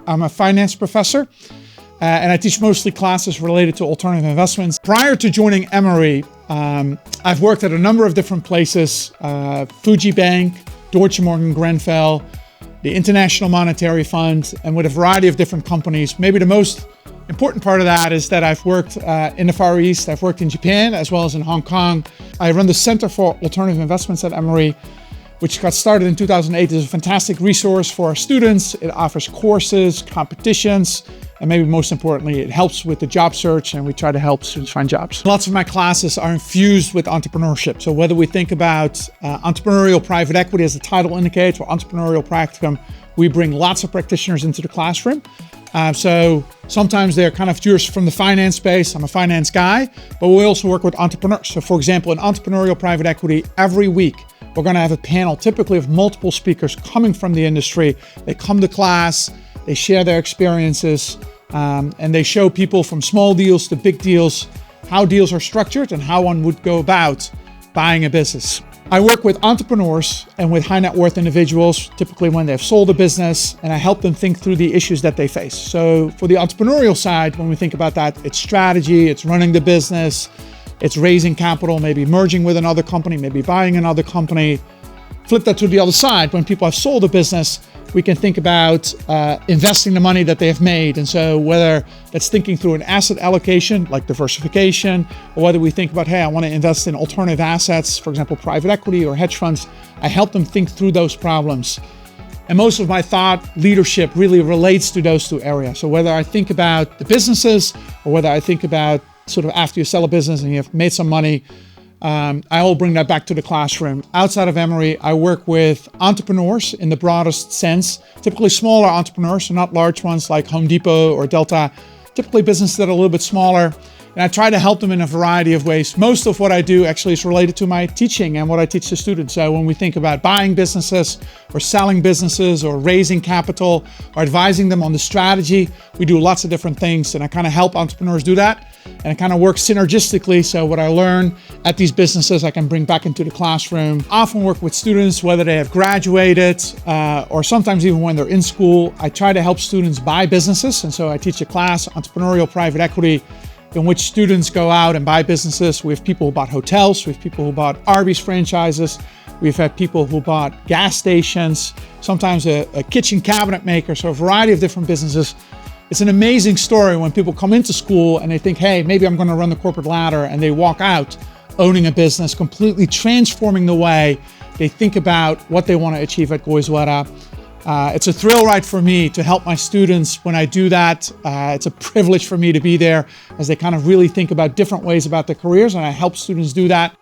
I'm a finance professor, and I teach mostly classes related to alternative investments. Prior to joining Emory, I've worked at a number of different places, Fuji Bank, Deutsche Morgan Grenfell, the International Monetary Fund, and with a variety of different companies. Maybe the most important part of that is that I've worked in the Far East, I've worked in Japan, as well as in Hong Kong. I run the Center for Alternative Investments at Emory, which got started in 2008. It's a fantastic resource for our students. It offers courses, competitions, and maybe most importantly, it helps with the job search, and we try to help students find jobs. Lots of my classes are infused with entrepreneurship. So whether we think about entrepreneurial private equity, as the title indicates, or entrepreneurial practicum, we bring lots of practitioners into the classroom. So sometimes they're kind of just from the finance space. I'm a finance guy, but we also work with entrepreneurs. So for example, in entrepreneurial private equity, every week, we're going to have a panel typically of multiple speakers coming from the industry. They come to class, they share their experiences, and they show people from small deals to big deals how deals are structured and how one would go about buying a business. I work with entrepreneurs and with high net worth individuals, typically when they've sold a business, and I help them think through the issues that they face. So for the entrepreneurial side, when we think about that, it's strategy, it's running the business, it's raising capital, maybe merging with another company, maybe buying another company. Flip that to the other side. When people have sold a business, we can think about investing the money that they have made. And so whether that's thinking through an asset allocation, like diversification, or whether we think about, hey, I want to invest in alternative assets, for example, private equity or hedge funds, I help them think through those problems. And most of my thought leadership really relates to those two areas. So whether I think about the businesses or whether I think about sort of after you sell a business and you've made some money, I will bring that back to the classroom. Outside of Emory, I work with entrepreneurs in the broadest sense, typically smaller entrepreneurs, so not large ones like Home Depot or Delta, typically businesses that are a little bit smaller. And I try to help them in a variety of ways. Most of what I do actually is related to my teaching and what I teach the students. So when we think about buying businesses or selling businesses or raising capital or advising them on the strategy, we do lots of different things, and I kind of help entrepreneurs do that. And it kind of works synergistically. So what I learn at these businesses, I can bring back into the classroom. Often work with students, whether they have graduated or sometimes even when they're in school. I try to help students buy businesses. And so I teach a class, Entrepreneurial Private Equity, in which students go out and buy businesses. We have people who bought hotels. We have people who bought Arby's franchises. We've had people who bought gas stations, sometimes a kitchen cabinet maker. So a variety of different businesses. It's an amazing story when people come into school and they think, hey, maybe I'm going to run the corporate ladder, and they walk out owning a business, completely transforming the way they think about what they want to achieve at Goizueta. It's a thrill ride for me to help my students when I do that. It's a privilege for me to be there as they kind of really think about different ways about their careers, and I help students do that.